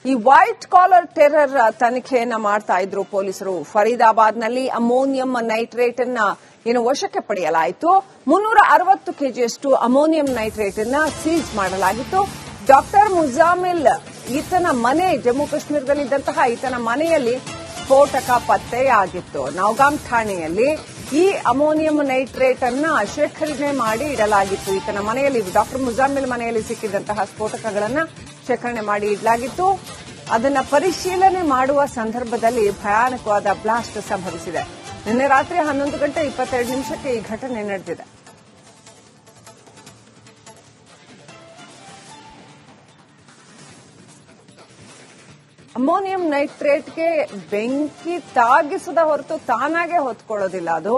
ಈ white collar terror ತನಿಖೆಯನ್ನ ಮಾಡ್ತಾ ಇದ್ರು ಪೊಲೀಸರು. ಫರೀದಾಬಾದ್ನಲ್ಲಿ ಅಮೋನಿಯಂ ನೈಟ್ರೇಟ್ ಅನ್ನ ವಶಕ್ಕೆ ಪಡೆಯಲಾಯಿತು. 360 ಕೆಜಿಯಷ್ಟು ಅಮೋನಿಯಂ ನೈಟ್ರೇಟ್ ಅನ್ನ ಸೀಸ್ ಮಾಡಲಾಗಿತ್ತು. ಡಾಕ್ಟರ್ ಮುಜಾಮಿಲ್ ಈತನ ಮನೆ ಜಮ್ಮು ಕಾಶ್ಮೀರದಲ್ಲಿದ್ದಂತಹ ಈತನ ಮನೆಯಲ್ಲಿ ಸ್ಫೋಟಕ ಪತ್ತೆಯಾಗಿತ್ತು. ನೌಗಾಂ ಠಾಣೆಯಲ್ಲಿ ಈ ಅಮೋನಿಯಂ ನೈಟ್ರೇಟ್ ಅನ್ನ ಶೇಖರಣೆ ಮಾಡಿ ಇಡಲಾಗಿತ್ತು. ಈತನ ಮನೆಯಲ್ಲಿ ಡಾಕ್ಟರ್ ಮುಜಾಮಿಲ್ ಮನೆಯಲ್ಲಿ ಸಿಕ್ಕಿದಂತಹ ಸ್ಫೋಟಕಗಳನ್ನ ಶೇಖರಣೆ ಮಾಡಿ ಇಡಲಾಗಿತ್ತು. ಅದನ್ನ ಪರಿಶೀಲನೆ ಮಾಡುವ ಸಂದರ್ಭದಲ್ಲಿ ಭಯಾನಕವಾದ ಬ್ಲಾಸ್ಟ್ ಸಂಭವಿಸಿದೆ. ನಿನ್ನೆ ರಾತ್ರಿ 11:22 ಈ ಘಟನೆ ನಡೆದಿದೆ. ಅಮೋನಿಯಂ ನೈಟ್ರೇಟ್ಗೆ ಬೆಂಕಿ ತಾಗಿಸದ ಹೊರತು ತಾನಾಗೆ ಹೊತ್ಕೊಳ್ಳೋದಿಲ್ಲ ಅದು.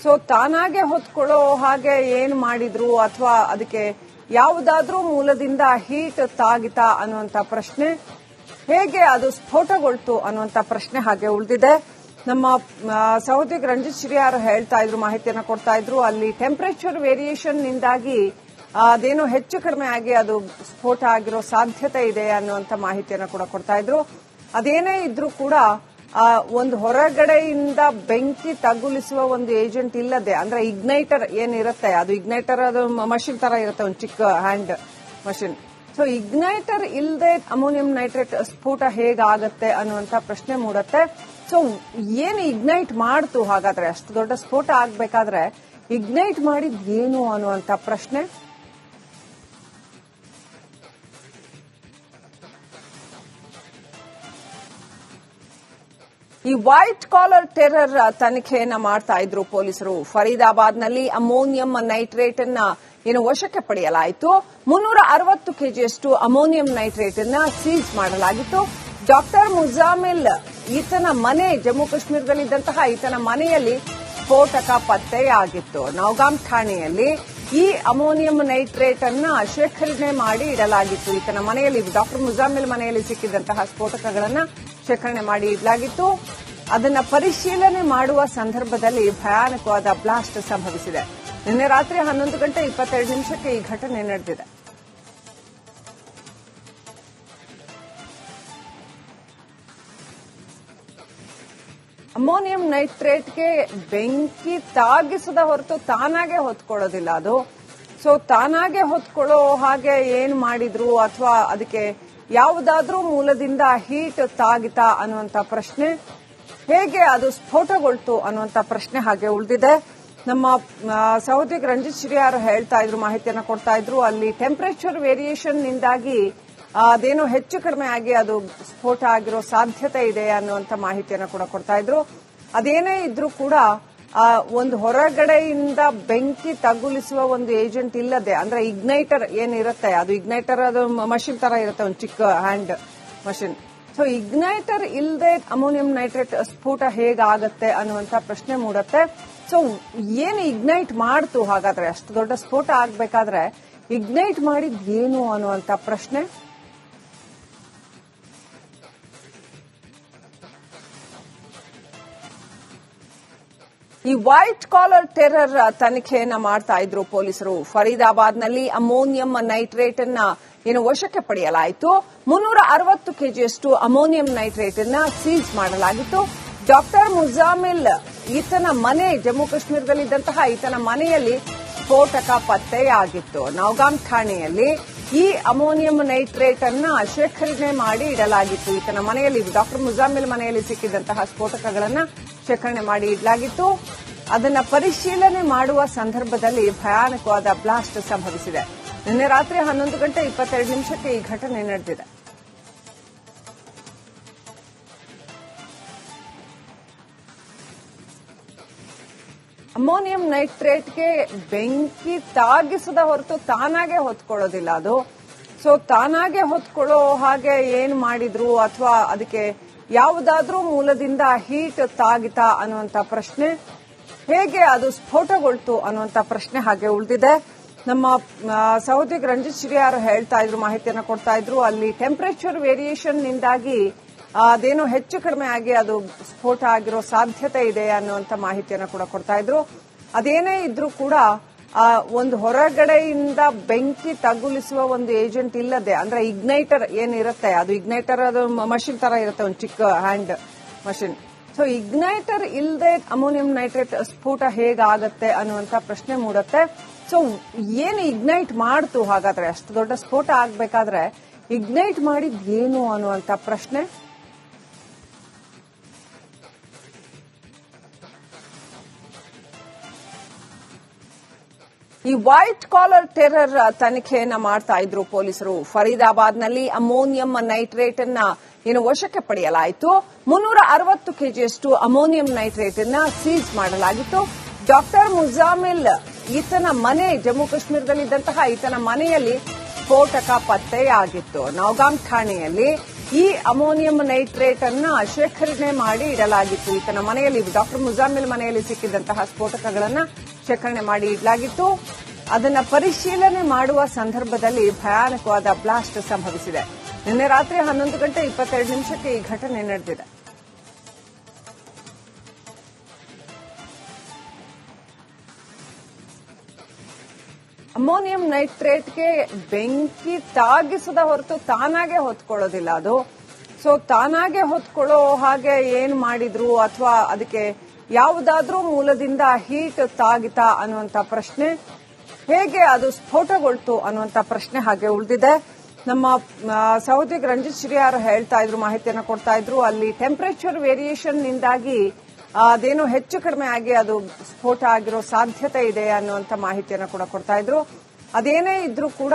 ಸೊ ತಾನಾಗೆ ಹೊತ್ಕೊಳ್ಳೋ ಹಾಗೆ ಏನು ಮಾಡಿದ್ರು ಅಥವಾ ಅದಕ್ಕೆ ಯಾವುದಾದ್ರೂ ಮೂಲದಿಂದ ಹೀಟ್ ತಾಗಿತಾ ಅನ್ನುವಂತ ಪ್ರಶ್ನೆ, ಹೇಗೆ ಅದು ಸ್ಫೋಟಗೊಳ್ತು ಅನ್ನುವಂತ ಪ್ರಶ್ನೆ ಹಾಗೆ ಉಳಿದಿದೆ. ನಮ್ಮ ಸಹೋದ್ಯೋಗಿ ರಂಜಿತ್ ಶಿರಿಯಾರ್ ಹೇಳ್ತಾ ಇದ್ರು, ಮಾಹಿತಿಯನ್ನ ಕೊಡ್ತಾ ಇದ್ರು. ಅಲ್ಲಿ ಟೆಂಪರೇಚರ್ ವೇರಿಯೇಷನ್ ನಿಂದಾಗಿ ಅದೇನೋ ಹೆಚ್ಚು ಕಡಿಮೆ ಆಗಿ ಅದು ಸ್ಫೋಟ ಆಗಿರೋ ಸಾಧ್ಯತೆ ಇದೆ ಅನ್ನುವಂತ ಮಾಹಿತಿಯನ್ನ ಕೂಡ ಕೊಡ್ತಾ ಇದ್ರು. ಅದೇನೇ ಇದ್ರೂ ಕೂಡ ಒಂದು ಹೊರಗಡೆಯಿಂದ ಬೆಂಕಿ ತಗುಲಿಸುವ ಒಂದು ಏಜೆಂಟ್ ಇಲ್ಲದೆ, ಅಂದ್ರೆ ಇಗ್ನೈಟರ್ ಏನಿರುತ್ತೆ ಅದು ಇಗ್ನೈಟರ್ ಅದು ಮಷಿನ್ ತರ ಇರುತ್ತೆ, ಒಂದು ಚಿಕ್ಕ ಹ್ಯಾಂಡ್ ಮಷಿನ್. ಸೊ ಇಗ್ನೈಟರ್ ಇಲ್ಲದೆ ಅಮೋನಿಯಂ ನೈಟ್ರೇಟ್ ಸ್ಫೋಟ ಹೇಗಾಗತ್ತೆ ಅನ್ನುವಂತ ಪ್ರಶ್ನೆ ಮೂಡುತ್ತೆ. ಸೊ ಏನು ಇಗ್ನೈಟ್ ಮಾಡ್ತು ಹಾಗಾದ್ರೆ, ಅಷ್ಟು ದೊಡ್ಡ ಸ್ಫೋಟ ಆಗ್ಬೇಕಾದ್ರೆ ಇಗ್ನೈಟ್ ಮಾಡಿದ್ ಏನು ಅನ್ನುವಂತ ಪ್ರಶ್ನೆ. ಈ ವೈಟ್ ಕಾಲರ್ ಟೆರರ್ ತನಿಖೆಯನ್ನ ಮಾಡ್ತಾ ಇದ್ರು ಪೊಲೀಸರು. ಫರೀದಾಬಾದ್ನಲ್ಲಿ ಅಮೋನಿಯಂ ನೈಟ್ರೇಟ್ ಅನ್ನ ವಶಕ್ಕೆ ಪಡೆಯಲಾಯಿತು. 360 ಕೆಜಿಯಷ್ಟು ಅಮೋನಿಯಂ ನೈಟ್ರೇಟ್ ಅನ್ನ ಸೀಸ್ ಮಾಡಲಾಗಿತ್ತು. ಡಾಕ್ಟರ್ ಮುಜಾಮಿಲ್ ಈತನ ಮನೆ ಜಮ್ಮು ಕಾಶ್ಮೀರದಲ್ಲಿದ್ದಂತಹ ಈತನ ಮನೆಯಲ್ಲಿ ಸ್ಫೋಟಕ ಪತ್ತೆಯಾಗಿತ್ತು. ನೌಗಾಂ ಠಾಣೆಯಲ್ಲಿ ಈ ಅಮೋನಿಯಂ ನೈಟ್ರೇಟ್ ಅನ್ನ ಶೇಖರಣೆ ಮಾಡಿ ಇಡಲಾಗಿತ್ತು. ಈತನ ಮನೆಯಲ್ಲಿ ಡಾಕ್ಟರ್ ಮುಜಾಮಿಲ್ ಮನೆಯಲ್ಲಿ ಸಿಕ್ಕಿದಂತಹ ಸ್ಫೋಟಕಗಳನ್ನ ಶೇಖರಣೆ ಮಾಡಿ ಇಡಲಾಗಿತ್ತು. ಅದನ್ನ ಪರಿಶೀಲನೆ ಮಾಡುವ ಸಂದರ್ಭದಲ್ಲಿ ಭಯಾನಕವಾದ ಬ್ಲಾಸ್ಟ್ ಸಂಭವಿಸಿದೆ. ನಿನ್ನೆ ರಾತ್ರಿ 11:22 ಈ ಘಟನೆ ನಡೆದಿದೆ. ಅಮೋನಿಯಂ ನೈಟ್ರೇಟ್ಗೆ ಬೆಂಕಿ ತಾಗಿಸದ ಹೊರತು ತಾನಾಗೆ ಹೊತ್ಕೊಳ್ಳೋದಿಲ್ಲ ಅದು. ಸೊ ತಾನಾಗೆ ಹೊತ್ಕೊಳ್ಳೋ ಹಾಗೆ ಏನು ಮಾಡಿದ್ರು ಅಥವಾ ಅದಕ್ಕೆ ಯಾವುದಾದ್ರೂ ಮೂಲದಿಂದ ಹೀಟ್ ತಾಗಿತಾ ಅನ್ನುವಂತ ಪ್ರಶ್ನೆ, ಹೇಗೆ ಅದು ಸ್ಫೋಟಗೊಳ್ತು ಅನ್ನುವಂತ ಪ್ರಶ್ನೆ ಹಾಗೆ ಉಳಿದಿದೆ. ನಮ್ಮ ಸಹೋದ್ಯೋಗಿ ರಂಜಿತ್ ಶಿರಿಯಾರ್ ಹೇಳ್ತಾ ಇದ್ರು, ಮಾಹಿತಿಯನ್ನ ಕೊಡ್ತಾ ಇದ್ರು. ಅಲ್ಲಿ ಟೆಂಪರೇಚರ್ ವೇರಿಯೇಷನ್ ನಿಂದಾಗಿ ಅದೇನೋ ಹೆಚ್ಚು ಕಡಿಮೆ ಆಗಿ ಅದು ಸ್ಫೋಟ ಆಗಿರೋ ಸಾಧ್ಯತೆ ಇದೆ ಅನ್ನುವಂತ ಮಾಹಿತಿಯನ್ನ ಕೂಡ ಕೊಡ್ತಾ ಇದ್ರು. ಅದೇನೇ ಇದ್ರೂ ಕೂಡ ಒಂದು ಹೊರಗಡೆಯಿಂದ ಬೆಂಕಿ ತಗುಲಿಸುವ ಒಂದು ಏಜೆಂಟ್ ಇಲ್ಲದೆ, ಅಂದ್ರೆ ಇಗ್ನೈಟರ್ ಏನಿರುತ್ತೆ ಅದು ಇಗ್ನೈಟರ್ ಅದು ಮಷಿನ್ ತರ ಇರುತ್ತೆ, ಒಂದು ಚಿಕ್ಕ ಹ್ಯಾಂಡ್ ಮಷಿನ್. ಸೊ ಇಗ್ನೈಟರ್ ಇಲ್ಲದೆ ಅಮೋನಿಯಂ ನೈಟ್ರೇಟ್ ಸ್ಫೋಟ ಹೇಗಾಗತ್ತೆ ಅನ್ನುವಂತ ಪ್ರಶ್ನೆ ಮೂಡುತ್ತೆ. ಸೊ ಏನು ಇಗ್ನೈಟ್ ಮಾಡ್ತು ಹಾಗಾದ್ರೆ, ಅಷ್ಟು ದೊಡ್ಡ ಸ್ಫೋಟ ಆಗ್ಬೇಕಾದ್ರೆ ಇಗ್ನೈಟ್ ಮಾಡಿದ್ ಏನು ಅನ್ನುವಂತ ಪ್ರಶ್ನೆ. ಈ ವೈಟ್ ಕಾಲರ್ ಟೆರರ್ ತನಿಖೆಯನ್ನ ಮಾಡ್ತಾ ಇದ್ರು ಪೊಲೀಸರು. ಫರೀದಾಬಾದ್ನಲ್ಲಿ ಅಮೋನಿಯಂ ನೈಟ್ರೇಟ್ ಅನ್ನ ವಶಕ್ಕೆ ಪಡೆಯಲಾಯಿತು. 360 ಕೆಜಿಯಷ್ಟು ಅಮೋನಿಯಂ ನೈಟ್ರೇಟ್ ಅನ್ನ ಸೀಸ್ ಮಾಡಲಾಗಿತ್ತು. ಡಾಕ್ಟರ್ ಮುಜಾಮಿಲ್ ಈತನ ಮನೆ ಜಮ್ಮು ಕಾಶ್ಮೀರದಲ್ಲಿದ್ದಂತಹ ಈತನ ಮನೆಯಲ್ಲಿ ಸ್ಫೋಟಕ ಪತ್ತೆಯಾಗಿತ್ತು. ನೌಗಾಂ ಠಾಣೆಯಲ್ಲಿ ಈ ಅಮೋನಿಯಂ ನೈಟ್ರೇಟ್ ಅನ್ನ ಶೇಖರಣೆ ಮಾಡಿ ಇಡಲಾಗಿತ್ತು. ಈತನ ಮನೆಯಲ್ಲಿ ಡಾಕ್ಟರ್ ಮುಜಾಮಿಲ್ ಮನೆಯಲ್ಲಿ ಸಿಕ್ಕಿದಂತಹ ಸ್ಫೋಟಕಗಳನ್ನ ಶೇಖರಣೆ ಮಾಡಿ ಇಡಲಾಗಿತ್ತು. ಅದನ್ನ ಪರಿಶೀಲನೆ ಮಾಡುವ ಸಂದರ್ಭದಲ್ಲಿ ಭಯಾನಕವಾದ ಬ್ಲಾಸ್ಟ್ ಸಂಭವಿಸಿದೆ. ನಿನ್ನೆ ರಾತ್ರಿ 11:22 ಈ ಘಟನೆ ನಡೆದಿದೆ. ಅಮೋನಿಯಂ ನೈಟ್ರೇಟ್ಗೆ ಬೆಂಕಿ ತಾಗಿಸದ ಹೊರತು ತಾನಾಗೆ ಹೊತ್ಕೊಳ್ಳೋದಿಲ್ಲ ಅದು. ಸೊ ತಾನಾಗೆ ಹೊತ್ಕೊಳ್ಳೋ ಹಾಗೆ ಏನು ಮಾಡಿದ್ರು ಅಥವಾ ಅದಕ್ಕೆ ಯಾವುದಾದ್ರೂ ಮೂಲದಿಂದ ಹೀಟ್ ತಾಗಿತಾ ಅನ್ನುವಂತ ಪ್ರಶ್ನೆ, ಹೇಗೆ ಅದು ಸ್ಫೋಟಗೊಳ್ತು ಅನ್ನುವಂತ ಪ್ರಶ್ನೆ ಹಾಗೆ ಉಳಿದಿದೆ. ನಮ್ಮ ಸಹೋದ್ಯೋಗಿ ರಂಜಿತ್ ಶಿರಿಯಾರ್ ಹೇಳ್ತಾ ಇದ್ರು, ಮಾಹಿತಿಯನ್ನ ಕೊಡ್ತಾ ಇದ್ರು. ಅಲ್ಲಿ ಟೆಂಪರೇಚರ್ ವೇರಿಯೇಷನ್ ನಿಂದಾಗಿ ಅದೇನೋ ಹೆಚ್ಚು ಕಡಿಮೆ ಆಗಿ ಅದು ಸ್ಫೋಟ ಆಗಿರೋ ಸಾಧ್ಯತೆ ಇದೆ ಅನ್ನುವಂತ ಮಾಹಿತಿಯನ್ನ ಕೂಡ ಕೊಡ್ತಾ ಇದ್ರು. ಅದೇನೇ ಇದ್ರೂ ಕೂಡ ಒಂದು ಹೊರಗಡೆಯಿಂದ ಬೆಂಕಿ ತಗುಲಿಸುವ ಒಂದು ಏಜೆಂಟ್ ಇಲ್ಲದೆ, ಅಂದ್ರೆ ಇಗ್ನೈಟರ್ ಏನಿರುತ್ತೆ ಅದು ಇಗ್ನೈಟರ್ ಅದು ಮಷಿನ್ ತರ ಇರುತ್ತೆ, ಒಂದು ಚಿಕ್ಕ ಹ್ಯಾಂಡ್ ಮಷಿನ್. ಸೊ ಇಗ್ನೈಟರ್ ಇಲ್ಲದೆ ಅಮೋನಿಯಂ ನೈಟ್ರೇಟ್ ಸ್ಫೋಟ ಹೇಗಾಗತ್ತೆ ಅನ್ನುವಂತ ಪ್ರಶ್ನೆ ಮೂಡುತ್ತೆ. ಸೊ ಏನು ಇಗ್ನೈಟ್ ಮಾಡ್ತು ಹಾಗಾದ್ರೆ, ಅಷ್ಟು ದೊಡ್ಡ ಸ್ಫೋಟ ಆಗ್ಬೇಕಾದ್ರೆ ಇಗ್ನೈಟ್ ಮಾಡಿದ್ ಏನು ಅನ್ನುವಂತ ಪ್ರಶ್ನೆ. ಈ ವೈಟ್ ಕಾಲರ್ ಟೆರರ್ ತನಿಖೆಯನ್ನ ಮಾಡ್ತಾ ಇದ್ರು ಪೊಲೀಸರು. ಫರೀದಾಬಾದ್ನಲ್ಲಿ ಅಮೋನಿಯಂ ನೈಟ್ರೇಟ್ ಅನ್ನ ವಶಕ್ಕೆ ಪಡೆಯಲಾಯಿತು. 360 ಕೆಜಿಯಷ್ಟು ಅಮೋನಿಯಂ ನೈಟ್ರೇಟ್ ಅನ್ನ ಸೀಸ್ ಮಾಡಲಾಗಿತ್ತು. ಡಾಕ್ಟರ್ ಮುಜಾಮಿಲ್ ಈತನ ಮನೆ, ಜಮ್ಮು ಕಾಶ್ಮೀರದಲ್ಲಿದ್ದಂತಹ ಈತನ ಮನೆಯಲ್ಲಿ ಸ್ಫೋಟಕ ಪತ್ತೆಯಾಗಿತ್ತು. ನೌಗಾಮ್ ಠಾಣೆಯಲ್ಲಿ ಈ ಅಮೋನಿಯಂ ನೈಟ್ರೇಟ್ ಅನ್ನ ಶೇಖರಣೆ ಮಾಡಿ ಇಡಲಾಗಿತ್ತು. ಈತನ ಮನೆಯಲ್ಲಿ, ಡಾಕ್ಟರ್ ಮುಜಾಮಿಲ್ ಮನೆಯಲ್ಲಿ ಸಿಕ್ಕಿದಂತಹ ಸ್ಫೋಟಕಗಳನ್ನ ಶೇಖರಣೆ ಮಾಡಿ ಇಡಲಾಗಿತ್ತು. ಅದನ್ನ ಪರಿಶೀಲನೆ ಮಾಡುವ ಸಂದರ್ಭದಲ್ಲಿ ಭಯಾನಕವಾದ ಬ್ಲಾಸ್ಟ್ ಸಂಭವಿಸಿದೆ. ನಿನ್ನೆ ರಾತ್ರಿ 11:22 ಈ ಘಟನೆ ನಡೆದಿದೆ. ಅಮೋನಿಯಂ ನೈಟ್ರೇಟ್ಗೆ ಬೆಂಕಿ ತಾಗಿಸದ ಹೊರತು ತಾನಾಗೆ ಹೊತ್ಕೊಳ್ಳೋದಿಲ್ಲ ಅದು. ಸೊ ತಾನಾಗೆ ಹೊತ್ಕೊಳ್ಳೋ ಹಾಗೆ ಏನು ಮಾಡಿದ್ರು ಅಥವಾ ಅದಕ್ಕೆ ಯಾವುದಾದ್ರೂ ಮೂಲದಿಂದ ಹೀಟ್ ತಾಗಿತಾ ಅನ್ನುವಂತ ಪ್ರಶ್ನೆ, ಹೇಗೆ ಅದು ಸ್ಫೋಟಗೊಳ್ತು ಅನ್ನುವಂತ ಪ್ರಶ್ನೆ ಹಾಗೆ ಉಳಿದಿದೆ. ನಮ್ಮ ಸಹೋದ್ಯೋಗಿ ರಂಜಿತ್ ಶ್ರೀಯಾರ್ ಹೇಳ್ತಾ ಇದ್ರು, ಮಾಹಿತಿಯನ್ನು ಕೊಡ್ತಾ ಇದ್ರು. ಅಲ್ಲಿ ಟೆಂಪರೇಚರ್ ವೇರಿಯೇಷನ್ ನಿಂದಾಗಿ ಅದೇನೋ ಹೆಚ್ಚು ಕಡಿಮೆ ಆಗಿ ಅದು ಸ್ಫೋಟ ಆಗಿರೋ ಸಾಧ್ಯತೆ ಇದೆ ಅನ್ನುವಂತ ಮಾಹಿತಿಯನ್ನು ಕೂಡ ಕೊಡ್ತಾ ಇದ್ರು. ಅದೇನೇ ಇದ್ರೂ ಕೂಡ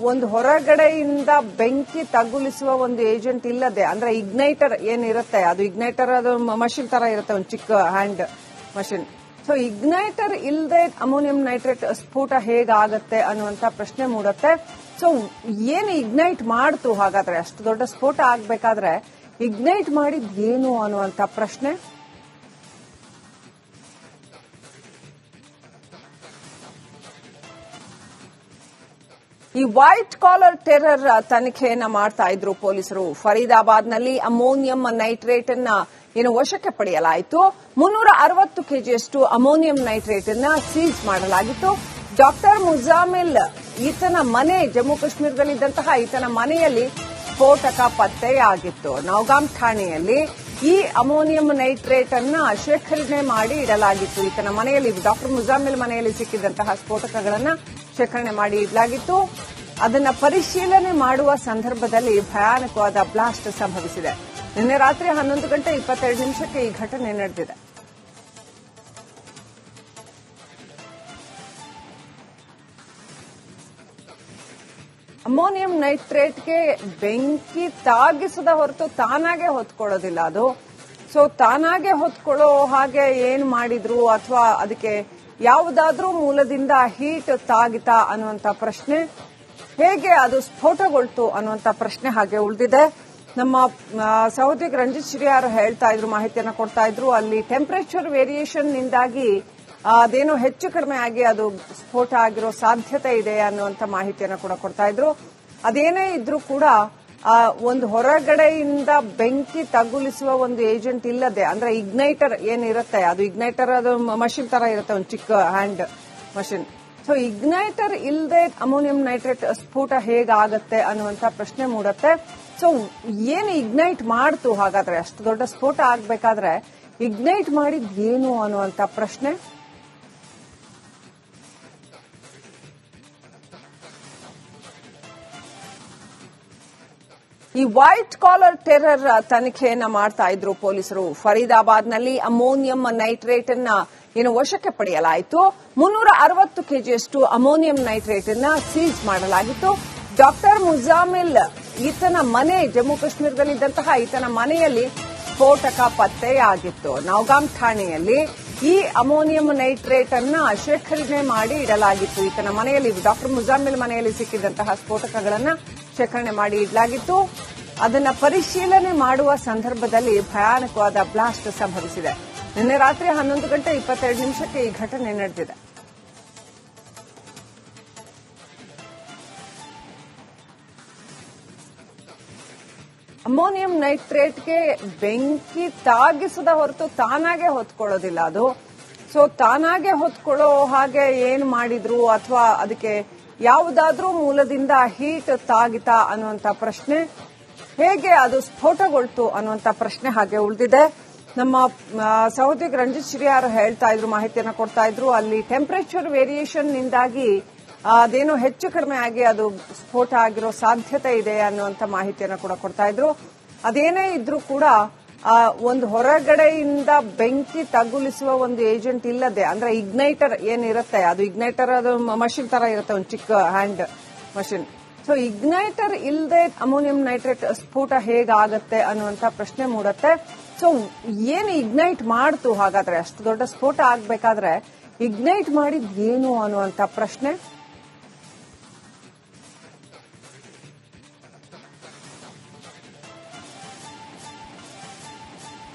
ಒಂದು ಹೊರಗಡೆಯಿಂದ ಬೆಂಕಿ ತಗುಲಿಸುವ ಒಂದು ಏಜೆಂಟ್ ಇಲ್ಲದೆ, ಅಂದ್ರೆ ಇಗ್ನೈಟರ್ ಏನಿರುತ್ತೆ ಅದು ಇಗ್ನೈಟರ್ ಅದು ಮಷಿನ್ ತರ ಇರುತ್ತೆ, ಒಂದು ಚಿಕ್ಕ ಹ್ಯಾಂಡ್ ಮಷಿನ್. ಸೊ ಇಗ್ನೈಟರ್ ಇಲ್ಲದೆ ಅಮೋನಿಯಂ ನೈಟ್ರೇಟ್ ಸ್ಫೋಟ ಹೇಗಾಗತ್ತೆ ಅನ್ನುವಂತ ಪ್ರಶ್ನೆ ಮೂಡುತ್ತೆ. ಸೊ ಏನು ಇಗ್ನೈಟ್ ಮಾಡ್ತು ಹಾಗಾದ್ರೆ, ಅಷ್ಟು ದೊಡ್ಡ ಸ್ಫೋಟ ಆಗ್ಬೇಕಾದ್ರೆ ಇಗ್ನೈಟ್ ಮಾಡಿದ್ ಏನು ಅನ್ನುವಂತ ಪ್ರಶ್ನೆ. ಈ ವೈಟ್ ಕಾಲರ್ ಟೆರರ್ ತನಿಖೆಯನ್ನ ಮಾಡ್ತಾ ಇದ್ರು ಪೊಲೀಸರು. ಫರೀದಾಬಾದ್ನಲ್ಲಿ ಅಮೋನಿಯಂ ನೈಟ್ರೇಟ್ ಅನ್ನ ವಶಕ್ಕೆ ಪಡೆಯಲಾಯಿತು. 360 ಕೆಜಿಯಷ್ಟು ಅಮೋನಿಯಂ ನೈಟ್ರೇಟ್ ಅನ್ನ ಸೀಸ್ ಮಾಡಲಾಗಿತ್ತು. ಡಾಕ್ಟರ್ ಮುಜಾಮಿಲ್ ಈತನ ಮನೆ, ಜಮ್ಮು ಕಾಶ್ಮೀರದಲ್ಲಿದ್ದಂತಹ ಈತನ ಮನೆಯಲ್ಲಿ ಸ್ಫೋಟಕ ಪತ್ತೆಯಾಗಿತ್ತು. ನೌಗಾಮ್ ಠಾಣೆಯಲ್ಲಿ ಈ ಅಮೋನಿಯಂ ನೈಟ್ರೇಟ್ ಅನ್ನ ಶೇಖರಣೆ ಮಾಡಿ ಇಡಲಾಗಿತ್ತು. ಈತನ ಮನೆಯಲ್ಲಿ, ಡಾಕ್ಟರ್ ಮುಜಾಮಿಲ್ ಮನೆಯಲ್ಲಿ ಸಿಕ್ಕಿದಂತಹ ಸ್ಫೋಟಕಗಳನ್ನ ಶೇಖರಣೆ ಮಾಡಿ ಇಡಲಾಗಿತ್ತು. ಅದನ್ನ ಪರಿಶೀಲನೆ ಮಾಡುವ ಸಂದರ್ಭದಲ್ಲಿ ಭಯಾನಕವಾದ ಬ್ಲಾಸ್ಟ್ ಸಂಭವಿಸಿದೆ. ನಿನ್ನೆ ರಾತ್ರಿ 11:22 ಈ ಘಟನೆ ನಡೆದಿದೆ. ಅಮೋನಿಯಂ ನೈಟ್ರೇಟ್ಗೆ ಬೆಂಕಿ ತಾಗಿಸದ ಹೊರತು ತಾನಾಗೆ ಹೊತ್ಕೊಳ್ಳೋದಿಲ್ಲ ಅದು. ಸೊ ತಾನಾಗೆ ಹೊತ್ಕೊಳ್ಳೋ ಹಾಗೆ ಏನು ಮಾಡಿದ್ರು ಅಥವಾ ಅದಕ್ಕೆ ಯಾವುದಾದ್ರೂ ಮೂಲದಿಂದ ಹೀಟ್ ತಾಗಿತಾ ಅನ್ನುವಂತ ಪ್ರಶ್ನೆ, ಹೇಗೆ ಅದು ಸ್ಫೋಟಗೊಳ್ತು ಅನ್ನುವಂತ ಪ್ರಶ್ನೆ ಹಾಗೆ ಉಳಿದಿದೆ. ನಮ್ಮ ಸಹೋದ್ಯೋಗಿ ರಂಜಿತ್ ಶ್ರೀಯಾರ್ ಹೇಳ್ತಾ ಇದ್ರು, ಮಾಹಿತಿಯನ್ನು ಕೊಡ್ತಾ ಇದ್ರು. ಅಲ್ಲಿ ಟೆಂಪರೇಚರ್ ವೇರಿಯೇಷನ್ ನಿಂದಾಗಿ ಅದೇನೋ ಹೆಚ್ಚು ಕಡಿಮೆ ಆಗಿ ಅದು ಸ್ಫೋಟ ಆಗಿರೋ ಸಾಧ್ಯತೆ ಇದೆ ಅನ್ನುವಂತ ಮಾಹಿತಿಯನ್ನು ಕೂಡ ಕೊಡ್ತಾ ಇದ್ರು. ಅದೇನೇ ಇದ್ರೂ ಕೂಡ ಒಂದು ಹೊರಗಡೆಯಿಂದ ಬೆಂಕಿ ತಗುಲಿಸುವ ಒಂದು ಏಜೆಂಟ್ ಇಲ್ಲದೆ, ಅಂದ್ರೆ ಇಗ್ನೈಟರ್ ಏನಿರುತ್ತೆ ಅದು ಇಗ್ನೈಟರ್ ಅದು ಮಷಿನ್ ತರ ಇರುತ್ತೆ, ಒಂದು ಚಿಕ್ಕ ಹ್ಯಾಂಡ್ ಮಷಿನ್. ಸೊ ಇಗ್ನೈಟರ್ ಇಲ್ಲದೆ ಅಮೋನಿಯಂ ನೈಟ್ರೇಟ್ ಸ್ಫೋಟ ಹೇಗಾಗತ್ತೆ ಅನ್ನುವಂತ ಪ್ರಶ್ನೆ ಮೂಡುತ್ತೆ. ಸೊ ಏನು ಇಗ್ನೈಟ್ ಮಾಡ್ತು ಹಾಗಾದ್ರೆ, ಅಷ್ಟು ದೊಡ್ಡ ಸ್ಫೋಟ ಆಗ್ಬೇಕಾದ್ರೆ ಇಗ್ನೈಟ್ ಮಾಡಿದ್ ಏನು ಅನ್ನುವಂತ ಪ್ರಶ್ನೆ. ಈ ವೈಟ್ ಕಾಲರ್ ಟೆರರ್ ತನಿಖೆಯನ್ನ ಮಾಡ್ತಾ ಇದ್ರು ಪೊಲೀಸರು. ಫರೀದಾಬಾದ್ನಲ್ಲಿ ಅಮೋನಿಯಂ ನೈಟ್ರೇಟ್ ಅನ್ನ ವಶಕ್ಕೆ ಪಡೆಯಲಾಯಿತು. 360 ಕೆಜಿಯಷ್ಟು ಅಮೋನಿಯಂ ನೈಟ್ರೇಟ್ ಅನ್ನ ಸೀಸ್ ಮಾಡಲಾಗಿತ್ತು. ಡಾಕ್ಟರ್ ಮುಜಾಮಿಲ್ ಈತನ ಮನೆ, ಜಮ್ಮು ಕಾಶ್ಮೀರದಲ್ಲಿದ್ದಂತಹ ಈತನ ಮನೆಯಲ್ಲಿ ಸ್ಫೋಟಕ ಪತ್ತೆಯಾಗಿತ್ತು. ನೌಗಾಮ್ ಠಾಣೆಯಲ್ಲಿ ಈ ಅಮೋನಿಯಂ ನೈಟ್ರೇಟ್ ಅನ್ನ ಶೇಖರಣೆ ಮಾಡಿ ಇಡಲಾಗಿತ್ತು. ಈತನ ಮನೆಯಲ್ಲಿ, ಡಾಕ್ಟರ್ ಮುಜಾಮಿಲ್ ಮನೆಯಲ್ಲಿ ಸಿಕ್ಕಿದಂತಹ ಸ್ಫೋಟಕಗಳನ್ನ ಶೇಖರಣೆ ಮಾಡಿ ಇಡಲಾಗಿತ್ತು. ಅದನ್ನ ಪರಿಶೀಲನೆ ಮಾಡುವ ಸಂದರ್ಭದಲ್ಲಿ ಭಯಾನಕವಾದ ಬ್ಲಾಸ್ಟ್ ಸಂಭವಿಸಿದೆ. ನಿನ್ನೆ ರಾತ್ರಿ 11:22 ಈ ಘಟನೆ ನಡೆದಿದೆ. ಅಮೋನಿಯಂ ನೈಟ್ರೇಟ್ಗೆ ಬೆಂಕಿ ತಾಗಿಸದ ಹೊರತು ತಾನಾಗೆ ಹೊತ್ಕೊಳ್ಳೋದಿಲ್ಲ ಅದು. ಸೊ ತಾನಾಗೆ ಹೊತ್ಕೊಳ್ಳೋ ಹಾಗೆ ಏನು ಮಾಡಿದ್ರು ಅಥವಾ ಅದಕ್ಕೆ ಯಾವುದಾದ್ರೂ ಮೂಲದಿಂದ ಹೀಟ್ ತಾಗಿತಾ ಅನ್ನುವಂತ ಪ್ರಶ್ನೆ, ಹೇಗೆ ಅದು ಸ್ಫೋಟಗೊಳ್ತು ಅನ್ನುವಂತ ಪ್ರಶ್ನೆ ಹಾಗೆ ಉಳಿದಿದೆ. ನಮ್ಮ ಸಹೋದ್ಯೋಗಿ ರಂಜಿತ್ ಶ್ರೀಯಾರ್ ಹೇಳ್ತಾ ಇದ್ರು, ಮಾಹಿತಿಯನ್ನ ಕೊಡ್ತಾ ಇದ್ರು, ಅಲ್ಲಿ ಟೆಂಪರೇಚರ್ ವೇರಿಯೇಷನ್ ನಿಂದಾಗಿ ಅದೇನೋ ಹೆಚ್ಚು ಕಡಿಮೆ ಆಗಿ ಅದು ಸ್ಫೋಟ ಆಗಿರೋ ಸಾಧ್ಯತೆ ಇದೆ ಅನ್ನುವಂತ ಮಾಹಿತಿಯನ್ನ ಕೂಡ ಕೊಡ್ತಾ ಇದ್ರು. ಅದೇನೇ ಇದ್ರೂ ಕೂಡ ಒಂದು ಹೊರಗಡೆಯಿಂದ ಬೆಂಕಿ ತಗುಲಿಸುವ ಒಂದು ಏಜೆಂಟ್ ಇಲ್ಲದೆ, ಅಂದ್ರೆ ಇಗ್ನೈಟರ್ ಏನಿರುತ್ತೆ ಅದು ಇಗ್ನೈಟರ್ ಅದು ಮಷಿನ್ ತರ ಇರುತ್ತೆ, ಒಂದು ಚಿಕ್ಕ ಹ್ಯಾಂಡ್ ಮಷಿನ್. ಸೊ ಇಗ್ನೈಟರ್ ಇಲ್ಲದೆ ಅಮೋನಿಯಂ ನೈಟ್ರೇಟ್ ಸ್ಫೋಟ ಹೇಗಾಗತ್ತೆ ಅನ್ನುವಂತ ಪ್ರಶ್ನೆ ಮೂಡುತ್ತೆ. ಸೊ ಏನು ಇಗ್ನೈಟ್ ಮಾಡ್ತು ಹಾಗಾದ್ರೆ, ಅಷ್ಟು ದೊಡ್ಡ ಸ್ಫೋಟ ಆಗ್ಬೇಕಾದ್ರೆ ಇಗ್ನೈಟ್ ಮಾಡಿದ್ ಏನು ಅನ್ನುವಂತ ಪ್ರಶ್ನೆ